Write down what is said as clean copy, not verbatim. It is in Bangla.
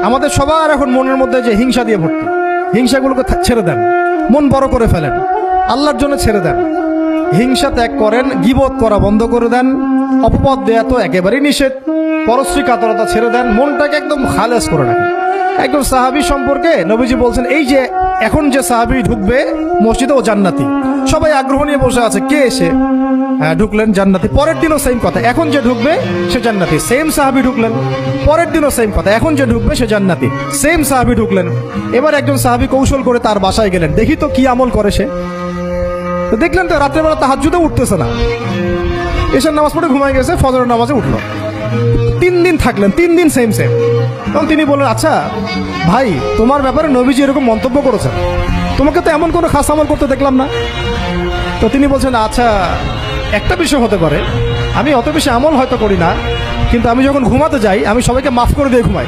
আমাদের সবার এখন মনের মধ্যে যে হিংসা দিয়ে ভর্তি, হিংসাগুলোকে ছেড়ে দেন, মন বড় করে ফেলেন, আল্লাহর জন্য ছেড়ে দেন। হিংসা ত্যাগ করেন, গীবত করা বন্ধ করে দেন, অপবাদ দেয়া তো একেবারেই নিষেধ, পরশ্রী কাতরতা ছেড়ে দেন, মনটাকে একদম খালেস করে রাখেন। একজন সাহাবী সম্পর্কে নবীজি বলছেন, এই যে এখন যে সাহাবী ঢুকবে মসজিদে ও জান্নাতি, সবাই আগ্রহ নিয়ে বসে আছে, কে এসে ঢুকলেন জান্নাতি। পরের দিনও সেম কথা, এখন যে ঢুকবে সে জান্নাতি। সেম সাহাবী ঢুকলেন, পরের দিনও সেম কথা, এখন যে ঢুকবে সে জান্নাতি। সেম সাহাবী ঢুকলেন। এবার একজন সাহাবী কৌশল করে তার বাসায় গেলেন, দেখি তো কি আমল করে সে। তো দেখলেন তো রাত্রেবেলা তাহাজ্জুদে উঠতেছে না, এশার নামাজ পড়ে ঘুমায় গেছে, ফজরের নামাজে উঠলো। 3 দিন থাকলেন, 3 দিন সেম সেম। তখন তিনি বললেন, আচ্ছা ভাই, তোমার ব্যাপারে নবীজি এরকম মন্তব্য করেছেন, তোমাকে তো এমন কোনো খাস আমল করতে দেখলাম না। তো তিনি বলছেন, আচ্ছা একটা বিষয় হতে পারে, আমি অত বেশি আমল হয়তো করি না, কিন্তু আমি যখন ঘুমাতে যাই আমি সবাইকে মাফ করে দিয়ে ঘুমাই।